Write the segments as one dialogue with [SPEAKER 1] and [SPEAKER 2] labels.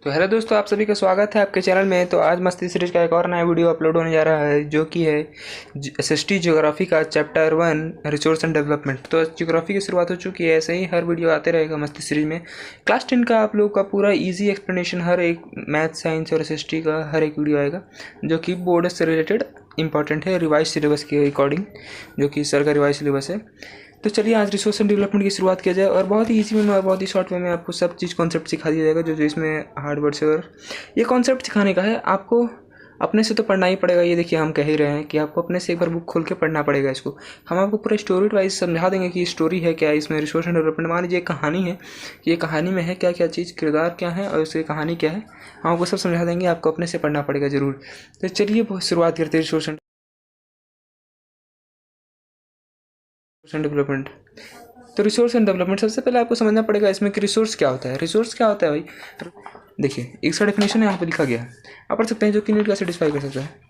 [SPEAKER 1] तो हेलो दोस्तों, आप सभी का स्वागत है आपके चैनल में। तो आज मस्ती सीरीज का एक और नया वीडियो अपलोड होने जा रहा है, जो कि है एसएसटी ज्योग्राफी का चैप्टर 1 रिसोर्स एंड डेवलपमेंट। तो ज्योग्राफी की शुरुआत हो चुकी है, ऐसे ही हर वीडियो आते रहेगा मस्ती सीरीज में। क्लास 10 का आप लोगों का पूरा इजी एक्सप्लेनेशन हर एक मैथ, साइंस और एसएसटी का हर एक वीडियो आएगा, जो कि बोर्ड से रिलेटेड इंपॉर्टेंट है, रिवाइज सिलेबस के अकॉर्डिंग, जो कि सर का रिवाइज सिलेबस है। तो चलिए आज रिसोर्स एंड डेवलपमेंट की शुरुआत किया जाए, और बहुत ही इजी वे में और बहुत ही शॉर्ट वे में आपको सब चीज़ कॉन्सेप्ट सिखा दिया जाएगा, जो जो इसमें हार्ड वर्ड्स है। और ये कॉन्सेप्ट सिखाने का है आपको अपने से तो पढ़ना ही पड़ेगा। ये देखिए, हम कह ही रहे हैं कि आपको अपने से एक बार बुक खोल के पढ़ना पड़ेगा इसको। हम आपको पूरा स्टोरी वाइज समझा देंगे कि स्टोरी है क्या, इसमें रिसोर्स एंड डेवलपमेंट मान लीजिए एक कहानी है, ये कहानी में है क्या क्या चीज़, किरदार क्या है और उसकी कहानी क्या है, हम आपको सब समझा देंगे। आपको अपने से पढ़ना पड़ेगा ज़रूर। तो चलिए शुरुआत करते हैं रिसोर्स एंड डेवलपमेंट। तो रिसोर्स एंड डेवलपमेंट, सबसे पहले आपको समझना पड़ेगा इसमें कि रिसोर्स क्या होता है। रिसोर्स क्या होता है भाई, देखिए एक सा डेफिनेशन है यहाँ पे लिखा गया है, आप पढ़ सकते हैं, जो कि नीड का सेटिस्फाई कर सकता है।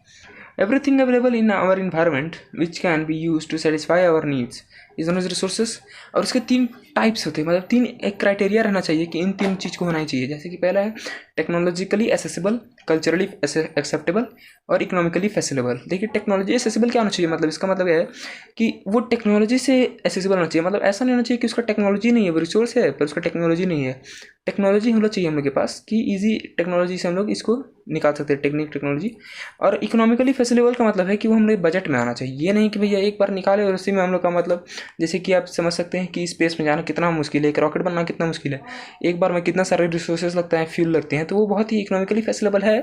[SPEAKER 1] Everything available in our environment which can be use to satisfy our needs is known as resources. और उसके तीन टाइप्स होते हैं, मतलब तीन एक क्राइटेरिया रहना चाहिए कि इन तीन चीज़ को होना ही चाहिए। जैसे कि पहला है टेक्नोलॉजिकली एसेसिबल, कल्चरली एक्सेप्टेबल और इकोनॉमिकली फैसिलेबल। देखिए टेक्नोलॉजी एसेसिबल क्या होना चाहिए, मतलब इसका मतलब यह है कि वो टेक्नोलॉजी से एसेसिबल होना चाहिए। मतलब ऐसा नहीं होना चाहिए कि उसका टेक्नोलॉजी नहीं है, वो रिसोर्स है पर उसका टेक्नोलॉजी नहीं है। टेक्नोलॉजी होना चाहिए हम लोग के पास कि ईजी टेक्नोलॉजी से हम लोग इसको निकाल सकते हैं, टेक्नोलॉजी। और इकोनॉमिकली फैसिलेबल का मतलब है कि वो हम लोग बजट में आना चाहिए। ये नहीं कि भैया एक बार निकाले और उसी में हम लोग का मतलब, जैसे कि आप समझ सकते हैं कि स्पेस में जाना कितना मुश्किल है, एक रॉकेट बनना कितना मुश्किल है, एक बार में कितना सारे रिसोर्सेज लगता है, फ्यूल लगते हैं। तो वो बहुत ही इकोनॉमिकली फैसिलेबल है,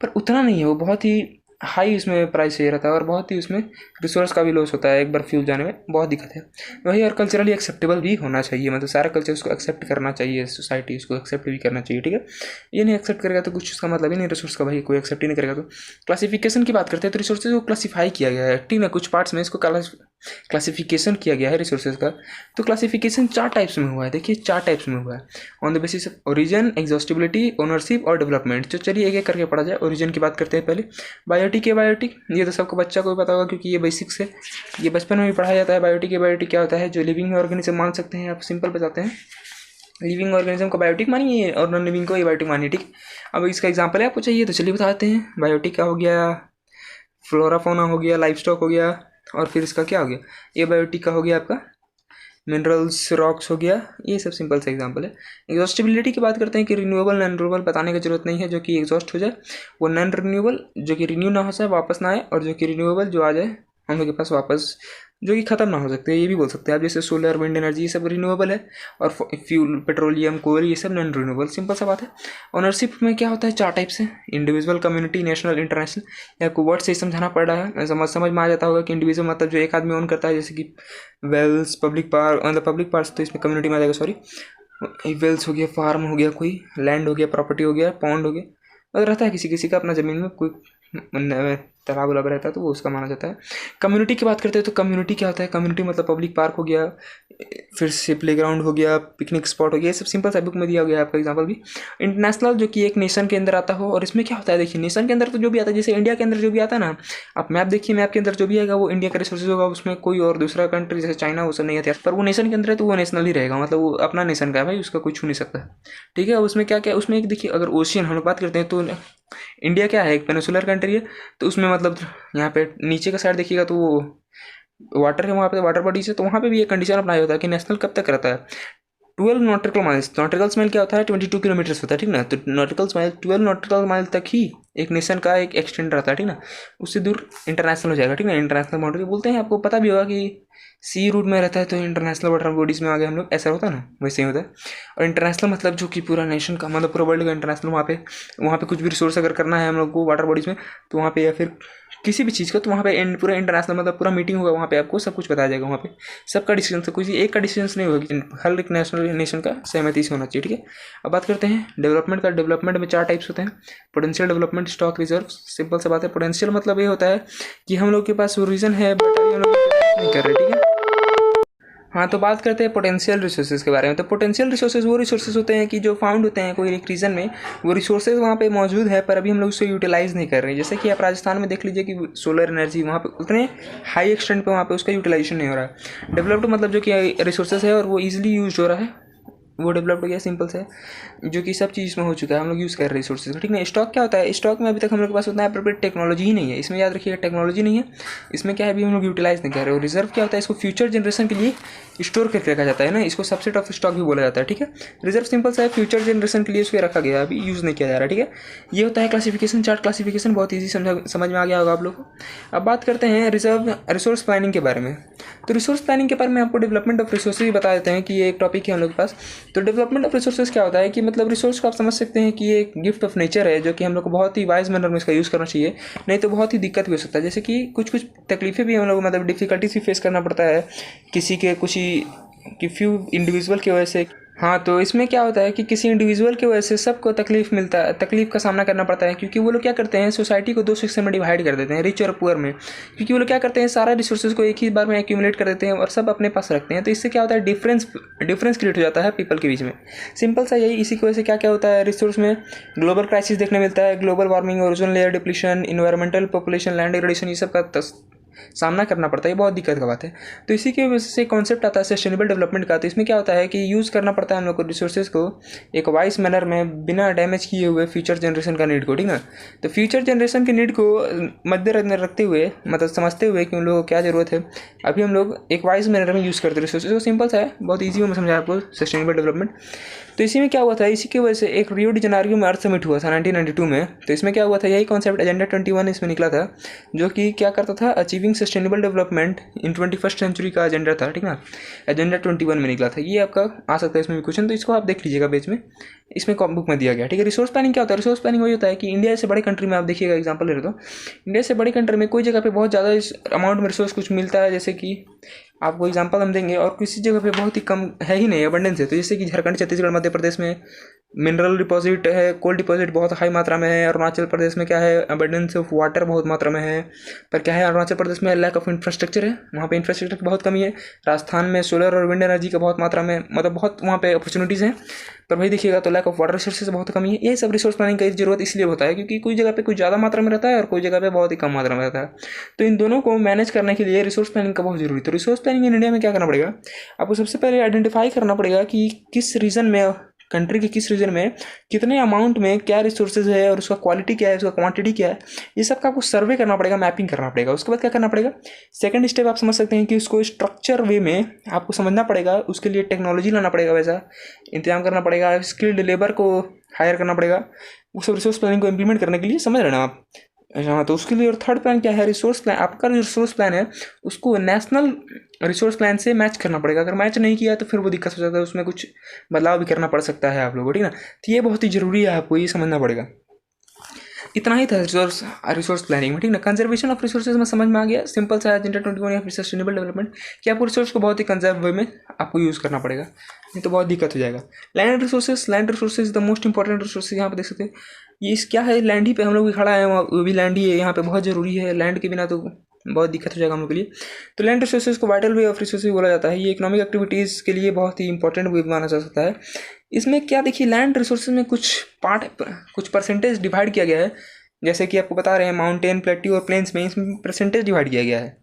[SPEAKER 1] पर उतना नहीं है, वो बहुत ही हाई उसमें प्राइस चाहिए रहता है और बहुत ही उसमें रिसोर्स का भी लॉस होता है, एक बार फ्यूल जाने में बहुत दिक्कत है वही। और कल्चरली एक्सेप्टेबल भी होना चाहिए, मतलब सारा कल्चर उसको एक्सेप्ट करना चाहिए, सोसाइटी उसको एक्सेप्ट भी करना चाहिए, ठीक है। ये नहीं एक्सेप्ट करेगा तो कुछ उसका मतलब ही नहीं रिसोर्स का, भाई कोई एक्सेप्ट ही नहीं करेगा। तो क्लासिफिकेशन की बात करते हैं, तो रिसोर्सेज को क्लासीफाई किया गया है, ठीक है, कुछ पार्ट्स में इसको क्लासिफिकेशन किया गया है रिसोर्सेज का। तो क्लासिफिकेशन 4 टाइप्स में हुआ है, देखिए 4 टाइप्स में हुआ है, on the basis of origin, exhaustibility, ownership और डेवलपमेंट। तो चलिए एक एक करके पढ़ा जाए। ओरिजिन की बात करते हैं पहले। बायोटिक है, बायोटिक ये तो सबको बच्चा को भी पता होगा, क्योंकि ये बेसिक्स है, ये बचपन में भी पढ़ाया जाता है। बायोटिक है, बायोटिक क्या होता है, जो लिविंग ऑर्गेनिज्म मान सकते हैं आप, सिंपल बताते हैं। लिविंग ऑर्गेनिज्म को बायोटिक मानिए और नॉन लिविंग को ये बायोटिक मानिए, ठीक। अब इसका एग्जाम्पल है आपको चाहिए तो चलिए बताते हैं। बायोटिक का हो गया फ्लोरा फोना हो गया, लाइफ स्टॉक हो गया, और फिर इसका क्या हो गया, ए बायोटिक का हो गया आपका मिनरल्स, रॉक्स हो गया। ये सब सिंपल सा एग्जांपल है। एग्जॉस्टिबिलिटी की बात करते हैं कि रिन्यूएबल नॉन रिन्यूएबल बताने की जरूरत नहीं है, जो कि एग्जॉस्ट हो जाए वो नॉन रिन्यूएबल, जो कि रिन्यू ना हो जाए वापस ना आए, और जो कि रिन्यूएबल जो आ जाए हम लोग के पास वापस, जो कि ख़त्म ना हो सकते हैं, ये भी बोल सकते हैं आप। जैसे सोलर, विंड एनर्जी ये सब रिन्यूएबल है, और फ्यूल, पेट्रोलियम, कोयल ये सब नॉन रिन्यूएबल, सिंपल सा बात है। ओनरशिप में क्या होता है, 4 टाइप से, इंडिविजुअल, कम्युनिटी, नेशनल, इंटरनेशनल। ये आपको वर्ड से ही समझाना पड़ रहा है, समझ में आ जाता होगा कि इंडिविजुअल मतलब जो एक आदमी ओन करता है, जैसे कि वेल्स, पब्लिक पार्क, मतलब पब्लिक पार्क तो इसमें कम्युनिटी में आ जाएगा, सॉरी। वेल्स हो गया, फार्म हो गया, कोई लैंड हो गया, प्रॉपर्टी हो गया, पॉन्ड हो गया, मतलब रहता है किसी किसी का अपना ज़मीन में कोई तालाब उलाब रहता है, तो वो उसका माना जाता है। कम्युनिटी की बात करते हैं तो कम्युनिटी क्या होता है, कम्युनिटी मतलब पब्लिक पार्क हो गया, फिर से प्ले ग्राउंड हो गया, पिकनिक स्पॉट हो गया, ये सब सिंपल सा बुक में दिया गया है आपका एग्जांपल भी। इंटरनेशनल जो कि एक नेशन के अंदर आता हो, और इसमें क्या होता है देखिए, नेशन के अंदर तो जो भी आता है, जैसे इंडिया के अंदर जो भी आता है ना, आप मैप देखिए, मैप के अंदर जो भी आएगा वो इंडिया का रिसोर्सेज होगा, उसमें कोई और दूसरा कंट्री जैसे चाइना वो सब नहीं आता, पर वो नेशन के अंदर है तो वो नेशनल ही रहेगा, मतलब वो अपना नेशन का है भाई, उसका कोई छू नहीं सकता, ठीक है। उसमें क्या क्या, उसमें एक देखिए, अगर ओशियन हम लोग बात करते हैं तो इंडिया क्या है, एक पेनिसुलर कंट्री है, तो उसमें मतलब यहाँ पे नीचे का साइड देखिएगा तो वो वाटर है, वहाँ पे वाटर बॉडीज है, तो वहाँ पे भी एक कंडीशन अपनाया होता है कि नेशनल कब तक रहता है, 12 नॉटिकल माइल्स। नॉटिकल माइल क्या होता है, 22 किलोमीटर्स होता है, ठीक ना। तो नॉटिकल माइल 12 नॉटिकल माइल तक ही एक नेशन का एक एक्सटेंड रहता है, ठीक ना। उससे दूर इंटरनेशनल हो जाएगा, ठीक ना। इंटरनेशनल बाउंड्री बोलते हैं, आपको पता भी होगा कि सी रूट में रहता है तो इंटरनेशनल वाटर बॉडीज़ में आ गए हम लोग, ऐसा होता है ना, वैसे ही होता है। और इंटरनेशनल मतलब जो कि पूरा नेशन का, मतलब पूरा वर्ल्ड का इंटरनेशनल, वहाँ पे कुछ भी रिसोर्स अगर करना है हम लोग को वाटर बॉडीज़ में, तो वहाँ पे, या फिर किसी भी चीज़ का, तो वहाँ पे पूरा इंटरनेशनल मतलब पूरा मीटिंग होगा, वहाँ पे आपको सब कुछ बताया जाएगा, वहाँ पे सबका डिसीजन, तो किसी एक का डिसीजन नहीं होगा, हर एक नेशन का सहमति से होना चाहिए, ठीक है। अब बात करते हैं डेवलपमेंट का। डेवलपमेंट में 4 टाइप्स होते हैं, potential development, stock reserve. Simple सा बात है, पोटेंशियल मतलब ये होता है कि हम लोग के पास रीजन है बट अभी हम लोग नहीं कर रहे, ठीक है। हाँ, तो बात करते हैं पोटेंशियल रिसोर्सेज के बारे में। तो पोटेंशियल रिसोर्सेज वो रिसोर्सेज होते हैं कि जो फाउंड होते हैं कोई एक रीजन में, वो रिसोर्सेज वहाँ पे मौजूद है पर अभी हम लोग उसको यूटिलाइज़ नहीं कर रहे हैं। जैसे कि आप राजस्थान में देख लीजिए कि सोलर एनर्जी वहाँ पे उतने हाई एक्सटेंट पे वहाँ पे उसका यूटिलाइजेशन नहीं हो रहा है। डेवलप्ड मतलब जो कि रिसोर्सेज है और वो ईजिली यूज हो रहा है, वो डेवलप्ड हो गया, सिंपल सा है, जो कि सब चीज़ में हो चुका है, हम लोग यूज़ कर रहे हैं रिसोर्सेज को, ठीक है। स्टॉक क्या होता है, स्टॉक में अभी तक हम लोग के पास उतना अप्रोप्रिएट टेक्नोलॉजी ही नहीं है, इसमें याद रखिएगा टेक्नोलॉजी नहीं है, इसमें क्या है अभी हम लोग यूटिलाइज नहीं कर रहे हो। रिजर्व क्या होता है, इसको फ्यूचर जनरेशन के लिए स्टोर करके रखा जाता है ना, इसको सबसेट ऑफ स्टॉक भी बोला जाता है, ठीक है। रिजर्व सिंपल सा है, फ्यूचर जनरेशन के लिए इसको रखा गया है, अभी यूज़ नहीं किया जा रहा है, ठीक है। ये होता है क्लासिफिकेशन चार्ट, क्लासिफिकेशन बहुत ईजी समझ में आ गया होगा आप लोग को। अब बात करते हैं रिजर्व रिसोर्स प्लानिंग के बारे में। तो रिसोर्स प्लानिंग के बारे में आपको डेवलपमेंट ऑफ रिसोर्सेज भी बता देते हैं कि ये एक टॉपिक है हम लोग के पास। तो डेवलपमेंट ऑफ रिसोर्सेज क्या होता है कि मतलब रिसोर्स को आप समझ सकते हैं कि ये एक गिफ्ट ऑफ नेचर है, जो कि हम लोग को बहुत ही वाइज मैनर में इसका यूज़ करना चाहिए, नहीं तो बहुत ही दिक्कत भी हो सकता है। जैसे कि कुछ तकलीफें भी हम लोग मतलब डिफिकल्टीज भी फेस करना पड़ता है किसी के कुछ ही कि फ्यू इंडिविजुअल की वजह से। हाँ, तो इसमें क्या होता है कि किसी इंडिविजुअल की वजह से सबको तकलीफ का सामना करना पड़ता है, क्योंकि वो लोग क्या करते हैं, सोसाइटी को दो सेक्शन में डिवाइड कर देते हैं, रिच और पुअर में। क्योंकि वो लोग क्या करते हैं, सारा रिसोर्सेज को एक ही बार में एक्यूमुलेट कर देते हैं और सब अपने पास रखते हैं। तो इससे क्या होता है, डिफरेंस क्रिएट हो जाता है पीपल के बीच में। सिंपल सा यही, इसी की वजह से क्या क्या होता है, रिसोर्स में ग्लोबल क्राइसिस देखने मिलता है, global warming, ozone layer depletion, environmental population, land degradation, ये सब का सामना करना पड़ता है। ये बहुत दिक्कत का बात है। तो इसी की वजह से कॉन्सेप्ट आता है सस्टेनेबल डेवलपमेंट का। तो इसमें क्या होता है कि यूज़ करना पड़ता है हम लोग को रिसोर्सेज को एक वाइज मैनर में, बिना डैमेज किए हुए फ्यूचर जनरेशन का नीड को, ठीक है। तो फ्यूचर जनरेशन के नीड को मद्देनजर रखते हुए, मतलब समझते हुए कि उन लोगों को क्या ज़रूरत है, अभी हम लोग एक वाइज मैनर में यूज़ करते हैं रिसोर्सेज को। सिंपल सा है, बहुत ईजी में समझाया आपको सस्टेनेबल डेवलपमेंट। तो इसी में क्या हुआ था, इसी की वजह से एक रियो डी जेनेरियो में अर्थ समिट हुआ था 1992 में। तो इसमें क्या हुआ था, यही कॉन्सेप्ट एजेंडा 21 इसमें निकला था, जो कि क्या करता था, achieving sustainable development in 21st century का एजेंडा था, ठीक ना। एजेंडा 21 में निकला था, ये आपका आ सकता है इसमें भी क्वेश्चन, तो इसको आप देख लीजिएगा पेज में, इसमें बुक में दिया गया, ठीक है। रिसोर्स प्लानिंग क्या होता है, रिसोर्स प्लानिंग वही होता है कि इंडिया से बड़े कंट्री में आप देखिएगा, एग्जांपल ले रहे तो इंडिया से बड़ी कंट्री में कोई जगह पे बहुत ज़्यादा इस अमाउंट में रिसोर्स कुछ मिलता है, जैसे कि आपको एग्जांपल हम देंगे, और किसी जगह पे बहुत ही कम है ही नहीं, अबंडेंस है। तो जैसे कि झारखंड, छत्तीसगढ़, मध्य प्रदेश में मिनरल डिपॉजिट है, कोल डिपॉजिट बहुत हाई मात्रा में है। अरुणाचल प्रदेश में क्या है, अबंडेंस ऑफ वाटर बहुत मात्रा में है। पर क्या है, अरुणाचल प्रदेश में लैक ऑफ इंफ्रास्ट्रक्चर है, वहाँ पे इंफ्रास्ट्रक्चर की बहुत कमी है। राजस्थान में सोलर और विंड एनर्जी का बहुत मात्रा में, मतलब बहुत वहाँ पे अपॉर्चुनिटीज़ हैं। पर वही देखिएगा तो लैक ऑफ वाटर रिसोर्सेज बहुत कमी है। ये सब रिसोर्स प्लानिंग की जरूरत इसलिए होता है क्योंकि कोई जगह पे कुछ ज़्यादा मात्रा में रहता है और कोई जगह पे बहुत ही कम मात्रा में रहता है। तो इन दोनों को मैनेज करने के लिए रिसोर्स प्लानिंग का बहुत जरूरी है। तो रिसोर्स प्लानिंग इन इंडिया में क्या करना पड़ेगा, आपको सबसे पहले आइडेंटिफाई करना पड़ेगा कि किस रीजन में, कंट्री के किस रीजन में कितने अमाउंट में क्या रिसोर्सेज है और उसका क्वालिटी क्या है, उसका क्वांटिटी क्या है, ये सब का आपको सर्वे करना पड़ेगा, मैपिंग करना पड़ेगा। उसके बाद क्या करना पड़ेगा, सेकंड स्टेप आप समझ सकते हैं कि उसको स्ट्रक्चर वे में आपको समझना पड़ेगा। उसके लिए टेक्नोलॉजी लाना पड़ेगा, वैसा इंतजाम करना पड़ेगा, स्किल्ड लेबर को हायर करना पड़ेगा, उस रिसोर्स प्लानिंग को इम्प्लीमेंट करने के लिए, समझ रहे ना आप। हाँ, तो उसके लिए और थर्ड प्लान क्या है, रिसोर्स प्लान। आपका जो रिसोर्स प्लान है उसको नेशनल रिसोर्स प्लान से मैच करना पड़ेगा। अगर मैच नहीं किया तो फिर वो दिक्कत हो जाता है, उसमें कुछ बदलाव भी करना पड़ सकता है आप लोगों को, ठीक ना। तो ये बहुत ही ज़रूरी है, आपको ये समझना पड़ेगा। इतना ही था रिसोर्स प्लानिंग में, ठीक ना। कंजर्वेशन ऑफ रिसोर्सेज में समझ में आ गया, सिंपल सा एजेंडा 21 या फिर सस्टेनेबल डेवलपमेंट, कि आपको रिसोर्स को बहुत ही कंजर्व वे में आपको यूज़ करना पड़ेगा, नहीं तो बहुत दिक्कत हो जाएगा। Land resources the most important resources, यहाँ पे देख सकते हैं। ये क्या है, लैंड ही पे हम लोग भी खड़ा है, वो भी लैंड ही है, यहाँ पे बहुत ज़रूरी है। लैंड के बिना तो बहुत दिक्कत हो जाएगा हम लोग के लिए। तो लैंड रिसोर्सेज को वाइटल वे ऑफ रिसोर्सेज बोला जाता है। ये इकोनॉमिक एक्टिविटीज़ के लिए बहुत ही इंपॉर्टेंट वे माना जा सकता है। इसमें क्या देखिए, लैंड रिसोर्सेज में कुछ परसेंटेज डिवाइड किया गया है, जैसे कि आपको बता रहे हैं माउंटेन, प्लेट्यू और प्लेन्स में, इसमें परसेंटेज डिवाइड किया गया है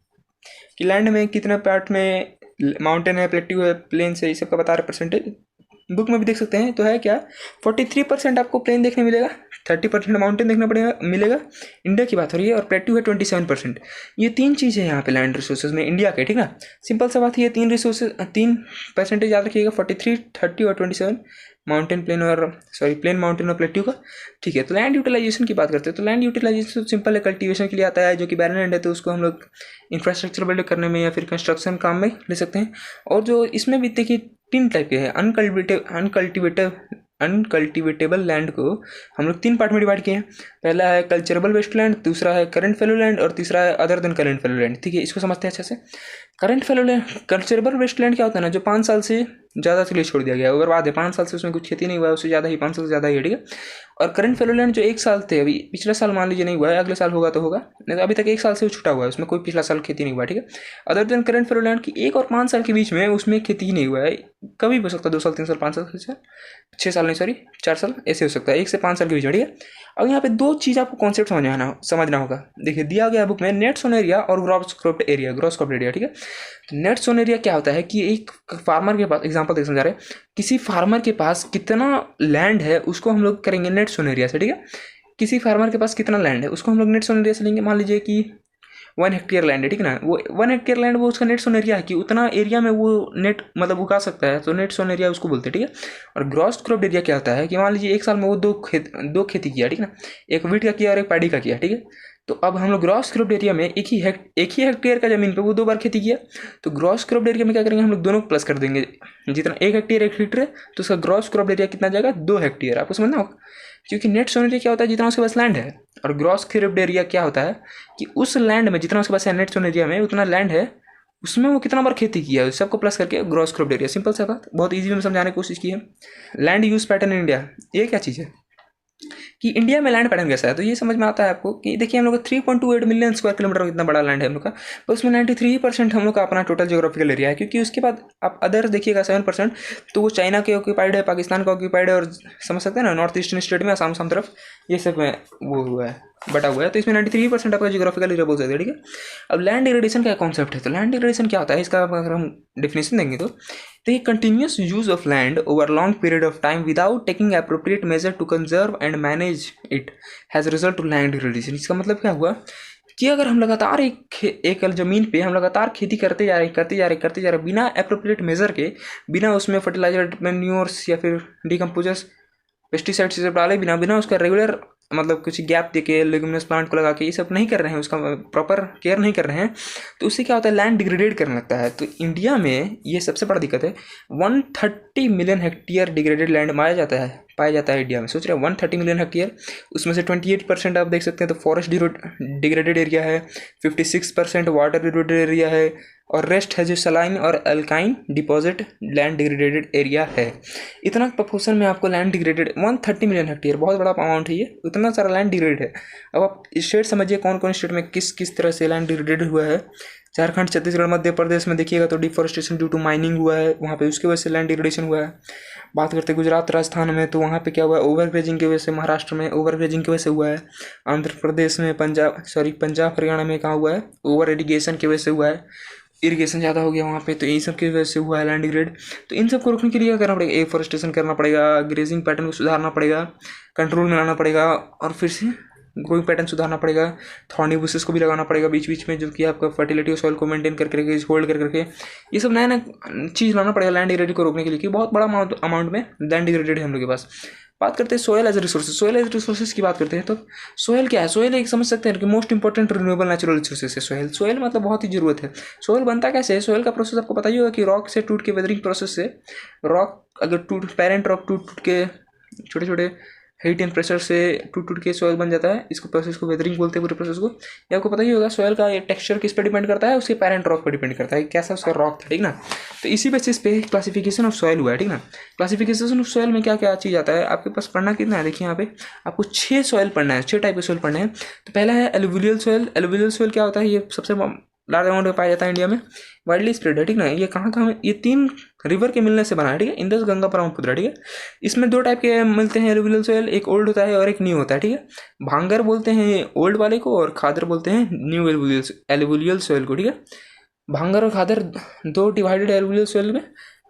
[SPEAKER 1] कि लैंड में कितना पार्ट में माउंटेन है, प्लेट्यू है, प्लेन्स है, ये सब का बता रहे परसेंटेज। बुक में भी देख सकते हैं। तो है क्या, 43% आपको प्लेन देखने मिलेगा, 30% माउंटेन देखना मिलेगा। इंडिया की बात हो रही है, और प्लेट्यू है 27%। ये तीन चीज़ है यहाँ पे लैंड रिसोर्सेज में इंडिया के, ठीक ना। सिंपल सा बात है, ये तीन परसेंटेज याद रखिएगा, 43, 30 और 27, माउंटेन, प्लेन, माउंटेन और प्लेट्यू का, ठीक है। तो लैंड यूटिलाइजेशन की बात करते हैं। तो लैंड यूटिलाइजेशन सिंपल है, कल्टीवेशन के लिए आता है, जो कि बैरन लैंड है तो उसको हम लोग इंफ्रास्ट्रक्चर बिल्ड करने में या फिर कंस्ट्रक्शन काम में ले सकते हैं। और जो इसमें भी देखिए 3 टाइप के हैं, अनकल्टिवेटेबल लैंड को हम लोग 3 पार्ट में डिवाइड किए हैं। पहला है कल्चरेबल वेस्टलैंड, दूसरा है करंट फैलो लैंड, और तीसरा है other than current fallow land, ठीक है। इसको समझते हैं अच्छे से। Current fallow land, culturable wasteland क्या होता है ना, जो 5 साल से ज़्यादा के लिए छोड़ दिया गया है, अगर बात है 5 साल से उसमें कुछ खेती नहीं हुआ है, उससे ज़्यादा ही 5 साल से ज़्यादा ही है, ठीक है। और करंट फैलो लैंड जो 1 साल थे, अभी पिछले साल मान लीजिए नहीं हुआ है, अगले साल होगा तो होगा, नहीं तो अभी तक 1 साल से वो छुटा हुआ है, उसमें कोई पिछला साल खेती नहीं हुआ है, ठीक है। Other than current fallow land की 1 और 5 साल के बीच में उसमें खेती ही नहीं हुआ है, कभी भी हो सकता है, 2 साल, 3 साल, 5 साल, 6 साल नहीं, सॉरी 4 साल, ऐसे हो सकता है, 1 से 5 साल के बीच में, ठीक है। अब यहाँ पे दो चीज़ आपको कॉन्सेप्ट समझना होगा। देखिए दिया गया बुक में नेट सोन एरिया और ग्रॉस क्रॉप्ड एरिया, ठीक है। तो नेट सोन एरिया क्या होता है कि एक फार्मर के पास, एग्जांपल देख समझा रहे हैं, किसी फार्मर के पास कितना लैंड है उसको हम लोग करेंगे नेट सोन एरिया से, ठीक है। किसी फार्मर के पास कितना लैंड है उसको हम लोग नेट सोन एरिया से लेंगे। मान लीजिए कि 1 हेक्टेयर लैंड है, ठीक है ना। वो 1 हेक्टेयर लैंड वो उसका नेट सोन एरिया है कि उतना एरिया में वो नेट मतलब उगा सकता है, तो नेट सोन एरिया उसको बोलते हैं, ठीक है। और ग्रॉस क्रॉप्ड एरिया क्या होता है कि मान लीजिए एक साल में वो दो खेती किया, ठीक है ना। एक वीट का किया और एक पैडी का किया, ठीक है। तो अब हम लोग ग्रॉस क्रॉप्ड एरिया में एक ही हेक्टेयर का जमीन पे वो 2 बार खेती किया, तो ग्रॉस क्रॉप्ड एरिया में क्या करेंगे हम लोग दोनों प्लस कर देंगे। जितना 1 हेक्टेयर है तो उसका ग्रॉस क्रॉप्ड एरिया कितना जाएगा 2 हेक्टेयर। आपको समझना होगा, क्योंकि नेट सोन एरिया क्या होता है जितना उसके पास लैंड है, और ग्रॉस क्रॉप्ड एरिया क्या होता है कि उस लैंड में जितना उसके पास है, नेट सोन एरिया में उतना लैंड है, उसमें वो कितना बार खेती किया है, सबको प्लस करके ग्रॉस क्रॉप्ड एरिया। सिंपल सा बात, बहुत ईजी में समझाने की कोशिश की है। Land use pattern in India, ये क्या चीज़ है कि इंडिया में लैंड पैटर्न कैसा है, तो ये समझ में आता है आपको कि देखिए हम लोग का 3.28 मिलियन स्क्वायर किलोमीटर इतना बड़ा लैंड है हम लोग का, तो उसमें 93% हम लोग का अपना टोटल जियोग्राफिकल एरिया है। क्योंकि उसके बाद आप अदर देखिएगा 7%, तो वो चाइना के ऑक्यूपाइड है, पाकिस्तान का ऑक्यूपाइड है, और समझ सकते हैं ना नॉर्थ ईस्टर्न स्टेट में आसाम तरफ ये सब में वो हुआ है, बटा हुआ है। तो इसमें 93% आपका जियोग्राफिकल एरिया बोल सकते हैं, ठीक है। अब लैंड डिग्रेडेशन क्या कॉन्सेप्ट है, तो लैंड डिग्रेडेशन क्या होता है इसका अगर हम डेफिनेशन देंगे तो the continuous use of land over long period of time without taking appropriate measure to conserve and manage it has result to land degradation। इसका मतलब क्या हुआ कि अगर हम लगातार एक जमीन पे हम लगातार खेती करते जा रहे बिना एप्रोप्रिएट मेजर के, बिना उसमें फर्टिलाइजर, मैन्योर्स या फिर डिकम्पोजर्स, पेस्टिसाइड्स सब डाले बिना उसका रेगुलर मतलब कुछ गैप देके लेग्यूमिनस प्लांट को लगा के ये सब नहीं कर रहे हैं, उसका प्रॉपर केयर नहीं कर रहे हैं, तो उससे क्या होता है लैंड डिग्रेडेड करने लगता है। तो इंडिया में ये सबसे बड़ा दिक्कत है। 130 मिलियन हेक्टेयर डिग्रेडेड लैंड पाया जाता है इंडिया में। सोच रहे हैं 130 मिलियन हेक्टेयर, उसमें से 28% आप देख सकते हैं तो फॉरेस्ट डिग्रेडेड एरिया है, 56% वाटर डिग्रेडेड एरिया है, और रेस्ट है जो सलाइन और alkyne deposit land degraded area है। इतना प्रपोर्शन में आपको लैंड डिग्रेडेड 130 मिलियन हेक्टेयर, बहुत बड़ा अमाउंट है ये, इतना सारा लैंड डिग्रेडेड है। अब आप स्टेट समझिए कौन कौन स्टेट में किस तरह से लैंड डिग्रेडेड हुआ है। झारखंड, छत्तीसगढ़, मध्य प्रदेश में देखिएगा तो डिफॉरेस्टेशन ड्यू टू माइनिंग हुआ है वहाँ पे, उसकी वजह से लैंड डिग्रेडेशन हुआ है। बात करते हैं गुजरात, राजस्थान में, तो वहाँ पे क्या हुआ है ओवरग्रेजिंग की वजह से, महाराष्ट्र में ओवरग्रेजिंग की वजह से हुआ है, आंध्र प्रदेश में, पंजाब हरियाणा में कहाँ हुआ है ओवर इरीगेशन की वजह से हुआ है, इरीगेशन ज़्यादा हो गया वहाँ पे, तो इन सब की वजह से हुआ है लैंड डिग्रेड। तो इन सब को रोकने के लिए क्या करना पड़ेगा, एफॉरेस्टेशन करना पड़ेगा, ग्रेजिंग पैटर्न को सुधारना पड़ेगा, कंट्रोल में लाना पड़ेगा, और फिर से ग्रोइंग पैटर्न सुधारना पड़ेगा, थॉर्नी बुशेस को भी लगाना पड़ेगा बीच बीच में, जो कि आपका फर्टिलिटी और सॉइल को मेंटेन करके होल्ड करके ये सब नया नया चीज़ लाना पड़ेगा लैंड डिग्रेड को रोकने के लिए, कि बहुत बड़ा अमाउंट में लैंड डिग्रेडेड है हम लोग के पास। बात करते हैं सोयल एज रिसोर्सेज की बात करते हैं, तो सोयल क्या है, सोयल एक समझ सकते हैं कि most important renewable natural resources है सोयल मतलब बहुत ही जरूरत है। सोयल बनता कैसे है, सोयल का प्रोसेस आपको पता ही होगा कि रॉक से टूट के वेदरिंग प्रोसेस से, रॉक अगर पेरेंट रॉक टूट के छोटे छोटे हीट एंड प्रेशर से टूट के सॉइल बन जाता है, इसको प्रोसेस को वेदरिंग बोलते हैं पूरे प्रोसेस को। ये आपको पता ही होगा सॉइल का ये टेक्सचर किस पर डिपेंड करता है, उसके पेरेंट रॉक पर डिपेंड करता है कैसा उसका रॉक था, ठीक ना। तो इसी बेसिस पे क्लासिफिकेशन ऑफ सॉइल हुआ है, ठीक ना। क्लासिफिकेशन ऑफ सॉइल में क्या क्या चीज़ आता है आपके पास पढ़ना कितना है, देखिए यहाँ पे आपको 6 सॉइल पढ़ना है, 6 टाइप के सॉइल पढ़ने हैं। तो पहला है एलुवियल सॉइल। एलुवियल सॉइल क्या होता है, ये सबसे लार्ज अमाउंट में पाया जाता है इंडिया में, वाइडली स्प्रेड है, ठीक ना। ये कहाँ ये 3 रिवर के मिलने से बना है, ठीक है, इंडस, गंगा, ब्रह्मपुत्र, ठीक है। इसमें 2 टाइप के मिलते हैं एलुवियल सॉइल, एक ओल्ड होता है और एक न्यू होता है, ठीक है। भांगर बोलते हैं ओल्ड वाले को और खादर बोलते हैं न्यू एलुवियल सॉइल को, ठीक है। भांगर और खादर 2 डिवाइडेड एलुवियल सॉइल में।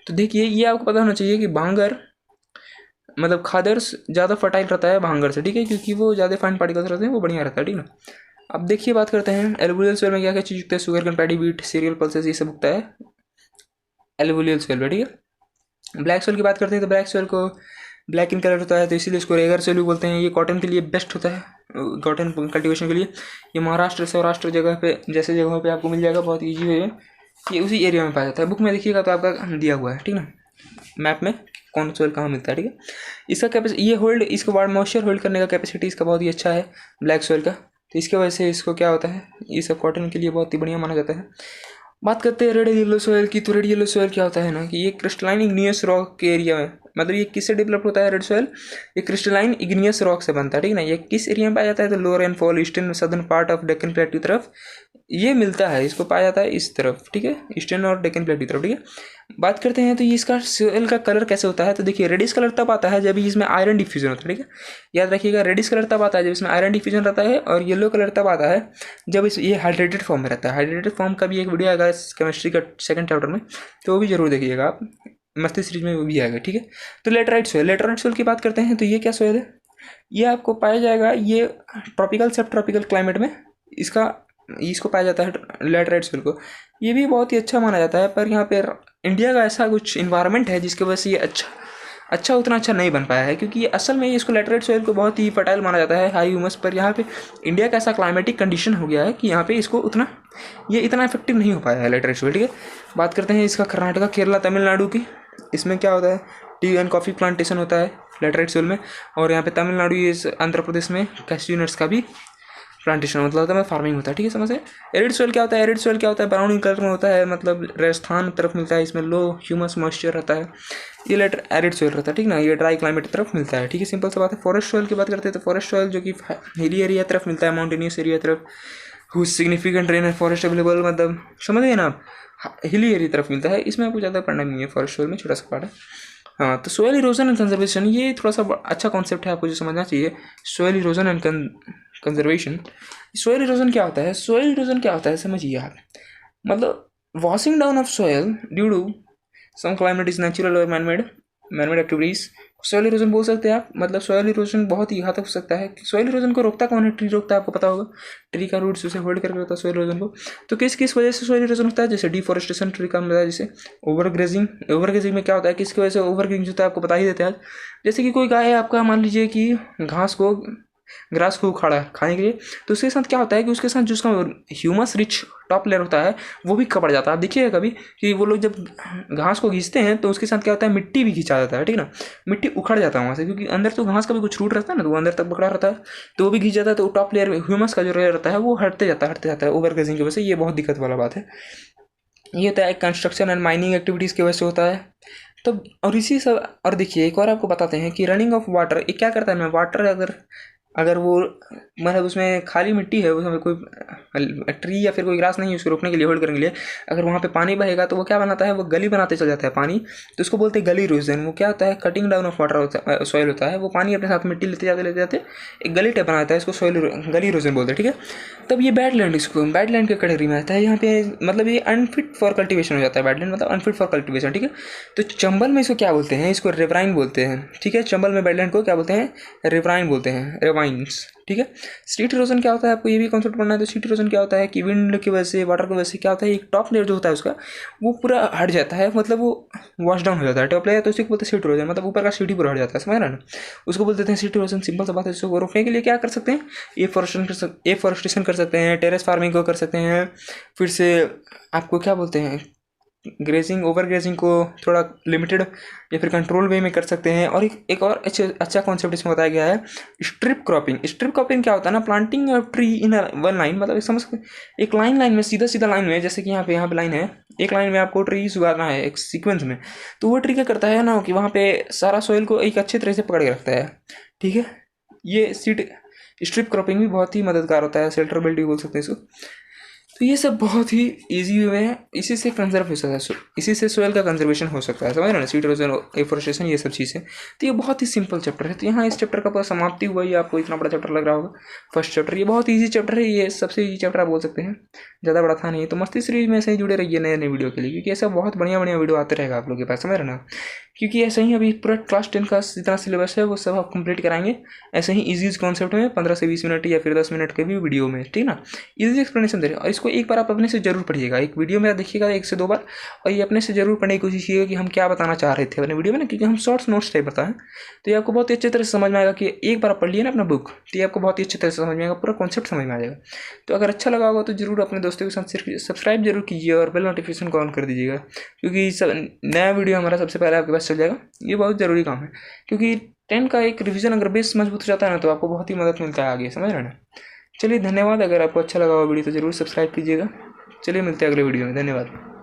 [SPEAKER 1] तो देखिए ये आपको पता होना चाहिए कि भांगर मतलब खादर ज़्यादा फर्टाइल रहता है भांगर से, ठीक है, क्योंकि वो ज़्यादा फाइन पार्टिकल्स रहते हैं, वो बढ़िया रहता है, ठीक ना। अब देखिए बात करते हैं एलुवियल सॉइल में क्या क्या चीज़ उगता है, sugar cane, paddy, wheat, serial, pulses, ये सब उगता है एलुवियल सॉइल में, ठीक है। ब्लैक सॉइल की बात करते हैं तो ब्लैक सॉइल को ब्लैक इन कलर होता है, तो इसीलिए इसको रेगर सॉइल भी बोलते हैं। ये कॉटन के लिए बेस्ट होता है, कॉटन कल्टीवेशन के लिए। ये महाराष्ट्र, सौराष्ट्र जगह पे जैसे जगहों पे आपको मिल जाएगा, बहुत ईजी है, ये उसी एरिया में पाया जाता है। बुक में देखिएगा तो आपका दिया हुआ है, ठीक ना, मैप में कौन सॉइल कहाँ मिलता है, ठीक है। इसका कैपेसिटी ये होल्ड, इसको वार्ड मॉइस्चर होल्ड करने का कैपेसिटी इसका बहुत ही अच्छा है ब्लैक सॉइल का, तो इसके वजह से इसको क्या होता है, ये सब कॉटन के लिए बहुत ही बढ़िया माना जाता है। बात करते हैं रेड येलो सॉइल की, तो रेड येलो सॉइल क्या होता है ना कि ये क्रिस्टलाइन इग्नियस रॉक के एरिया में मतलब ये किससे डेवलप होता है रेड सॉयल? ये क्रिस्टलाइन इग्नियस रॉक से बनता है, ठीक है ना। ये किस एरिया में पाया जाता है? तो lower rainfall eastern southern part of Deccan प्लेटू तरफ ये मिलता है, इसको पाया जाता है इस तरफ, ठीक है, ईस्टर्न और डेक्कन प्लेटू तरफ, ठीक है। बात करते हैं तो ये इसका सॉयल का कलर कैसे होता है? तो देखिए रेडिश कलर तब आता है जब इसमें आयरन डिफ्यूजन होता है, ठीक है, याद रखिएगा। रेडिश कलर तब आता है जब इसमें आयरन डिफ्यूजन रहता है, और येलो कलर तब आता है जब इस ये हाइड्रेटेड फॉर्म में रहता है। हाइड्रेटेड फॉर्म का भी एक वीडियो आएगा केमिस्ट्री का सेकंड चैप्टर में, तो वो भी जरूर देखिएगा आप, मस्ती सीरीज में वो भी आएगा, ठीक है। तो लेटराइट सॉयल, लेटराइट सॉयल की बात करते हैं तो ये क्या सॉयल है? ये आपको पाया जाएगा ये ट्रॉपिकल सब ट्रॉपिकल क्लाइमेट में इसको पाया जाता है लेटराइट सॉइल को। ये भी बहुत ही अच्छा माना जाता है, पर यहाँ पे इंडिया का ऐसा कुछ इन्वायरमेंट है जिसकी वजह से ये उतना अच्छा नहीं बन पाया है, क्योंकि ये असल में इसको लेटराइट सॉइल को बहुत ही फर्टाइल माना जाता है, हाई ह्यूमस। पर यहाँ पे इंडिया का ऐसा क्लाइमेटिक कंडीशन हो गया है कि यहाँ पे इसको इतना इफेक्टिव नहीं हो पाया है लेटराइट सॉइल, ठीक है। बात करते हैं इसका कर्नाटका, केरला, तमिलनाडु की। इसमें क्या होता है? टी एंड कॉफ़ी प्लांटेशन होता है लेटराइट सॉइल में, और यहाँ पे तमिलनाडु, ये आंध्र प्रदेश में कैश्यू नट्स का भी प्लांटेशन मतलब होता है, फार्मिंग होता है, ठीक है, समझ। एरिड सॉइल क्या होता है? एरिड सॉइल क्या होता है? ब्राउन कलर में होता है, मतलब राजस्थान तरफ मिलता है, इसमें लो ह्यूमस मॉइस्चर रहता है, ये एरिड सॉइल रहता है, ठीक ना। ये ड्राई क्लाइमेट तरफ मिलता है, ठीक है, सिंपल सा बात है। फॉरेस्ट सॉइल की बात करते हैं तो फॉरेस्ट सॉइल जो कि हिली एरिया तरफ मिलता है, माउंटेनियस एरिया तरफ, whose significant rain forest available, मतलब समझ गए ना आप, हिली एरिया तरफ मिलता है। इसमें आपको ज़्यादा पढ़ना नहीं है, फॉरेस्ट सॉइल में छोटा सा पार्ट है। हाँ, तो सोयल इरोजन एंड कंजर्वेशन, ये थोड़ा सा अच्छा कॉन्सेप्ट है, आपको जो समझना चाहिए। Soil erosion and conservation. Soil erosion क्या होता है? सोयल इरोजन क्या होता है समझिए आप, मतलब washing down of soil due to some climate is natural और मैनमेड एक्टिविटीज। सोयल इरोजन बोल सकते हैं आप, मतलब सोयल इरोजन बहुत ही घातक हो सकता है। सोयल इरोजन को रोकता कौन है? ट्री रोकता है, आपको पता होगा, ट्री का रूट्स उसे होल्ड करके रखता है सोयल इरोजन को। तो किस किस वजह से सोयल इरोजन होता है? जैसे डिफॉरेस्टेशन, ट्री का मिला है, जैसे ओवरग्रेजिंग में क्या होता है, किसकी वजह से ओवरग्रेजिंग होता है आपको बता ही देते हैं। जैसे कि कोई गाय है आपका, मान लीजिए कि ग्रास को उखाड़ा खाने के लिए, तो उसके साथ क्या होता है कि उसके साथ जो उसका ह्यूमस रिच टॉप लेयर होता है वो भी कपड़ जाता है। आप देखिएगा कभी कि वो लोग जब घास को घींचते हैं तो उसके साथ क्या होता है, मिट्टी भी खींचा जाता है, ठीक ना, मिट्टी उखड़ जाता है वहाँ से, क्योंकि अंदर तो घास का भी कुछ रूट रहता है ना, तो वो अंदर तक पकड़ा रहता है, तो वो भी घींच जाता है, तो टॉप लेयर ह्यूमस का जो लेयर रहता है वो हटते जाता है ओवरग्रेजिंग की वजह से। ये बहुत दिक्कत वाला बात है। ये होता है कंस्ट्रक्शन एंड माइनिंग एक्टिविटीज़ की वजह से होता है। तो और इसी सब, और देखिए एक और आपको बताते हैं कि रनिंग ऑफ वाटर ये क्या करता है ना, वाटर अगर वो मतलब उसमें खाली मिट्टी है, उसमें कोई ट्री या फिर कोई ग्रास नहीं है उसको रोकने के लिए, होल्ड करने के लिए, अगर वहाँ पे पानी बहेगा तो वो क्या बनाता है, वो गली बनाते चल जाता है पानी, तो उसको बोलते हैं गली इरोजन। वो क्या होता है, cutting down of water soil होता है, वो पानी अपने साथ मिट्टी लेते जाते एक गली टाइप बनाता है, इसको गली इरोजन बोलते हैं, ठीक है। तब ये बैडलैंड, इसको बैडलैंड के कैटेगरी में आता है। यहाँ पे मतलब ये अनफिट फॉर कल्टिवेशन हो जाता है, बैडलैंड मतलब अनफिट फॉर कल्टिवेशन, ठीक है। तो चंबल में इसको क्या बोलते हैं, इसको रिवराइन बोलते हैं, ठीक है। चंबल में बैडलैंड को क्या बोलते हैं, रिवराइन बोलते हैं, रिवाइन्स, ठीक है। स्ट्रीट इरोजन क्या होता है, आपको ये भी कॉन्सेप्ट पढ़ना है। तो स्ट्रीट इरोजन क्या होता है कि विंड की वजह से, वाटर की वजह से क्या होता है, एक टॉप लेयर जो होता है उसका वो पूरा हट जाता है, मतलब वो वॉश डाउन हो जाता है टॉप लेयर, तो उसी को बोलते हैं स्ट्रीट इरोजन, मतलब ऊपर का सीढ़ी पूरा हट जाता है, समझ रहे हैं ना, उसको बोलते हैं स्ट्रीट इरोजन। सिंपल सा बात है। इसको रोकने के लिए क्या कर सकते हैं, एफॉरेस्टेशन कर सकते हैं, टेरेस फार्मिंग को कर सकते हैं, फिर से आपको क्या बोलते हैं, ओवर ग्रेजिंग को थोड़ा लिमिटेड या फिर कंट्रोल वे में कर सकते हैं। और एक और अच्छा कॉन्सेप्ट इसमें बताया गया है, स्ट्रिप क्रॉपिंग क्या होता है ना, planting of tree in one line, मतलब समझ एक लाइन में सीधा लाइन में, जैसे कि यहाँ पे लाइन है, एक लाइन में आपको ट्रीज उगाना है एक सीक्वेंस में, तो वो ट्री क्या करता है ना कि वहाँ पे सारा सोइल को एक अच्छे तरह से पकड़ के रखता है, ठीक है। ये स्ट्रिप क्रॉपिंग भी बहुत ही मददगार होता है, शेल्टर बेल्ट भी बोल सकते हैं इसको। तो ये सब बहुत ही ईजी वे है, इसी से कंजर्व हो सकता है, इसी से सोयल का कंजर्वेशन हो सकता है, समझ रहे ना, सीड इरोजन, एफोरेस्टेशन, ये सब चीज़ें। तो ये बहुत ही सिंपल चैप्टर है। तो यहाँ इस चैप्टर का पूरा समाप्ति हुआ, ये आपको इतना बड़ा चैप्टर लग रहा होगा फर्स्ट चैप्टर, ये बहुत ईजी चैप्टर है, ये सबसे ईजी चैप्टर आप बोल सकते हैं, ज़्यादा बड़ा था नहीं। तो मस्ती सीरीज में ऐसे ही जुड़े रहिए नए वीडियो के लिए, क्योंकि ऐसा बहुत बढ़िया वीडियो आते रहेगा आप लोग के पास, समझ रहे ना, क्योंकि ऐसे ही अभी पूरा क्लास 10 का जितना सिलेबस है वो सब आप कंप्लीट कराएंगे, ऐसे ही इजी कॉन्सेप्ट में 15 से 20 मिनट या फिर 10 मिनट के भी वीडियो में, ठीक ना, इजी एक्सप्लेनेशन दे रहे हैं। और इसको एक बार आप अपने से जरूर पढ़िएगा, एक वीडियो मेरा देखिएगा 1 से 2 बार, और ये अपने से जरूर पढ़ने की कोशिश कीजिएगा कि हम क्या बताना चाह रहे थे अपने वीडियो में ना, क्योंकि हम शॉर्ट्स नोट्स टाइप बताएं, तो ये आपको बहुत ही अच्छे तरह से समझ में आएगा कि एक बार आप पढ़ लिए ना अपना बुक, तो ये आपको बहुत ही अच्छी तरह से समझ में आएगा, पूरा कॉन्सेप्ट समझ में आ जाएगा। तो अगर अच्छा लगा होगा तो जरूर अपने दोस्तों के साथ सब्सक्राइब जरूर कीजिए और बेल नोटिफिकेशन को ऑन कर दीजिएगा, क्योंकि नया वीडियो हमारा सबसे पहले आपके पास चल जाएगा। ये बहुत ज़रूरी काम है, क्योंकि 10 का एक रिवीजन अगर बेस मजबूत हो जाता है ना, तो आपको बहुत ही मदद मिलता है आगे, समझ रहे हैं ना। चलिए धन्यवाद, अगर आपको अच्छा लगा हुआ वीडियो तो ज़रूर सब्सक्राइब कीजिएगा। चलिए मिलते हैं अगले वीडियो में, धन्यवाद।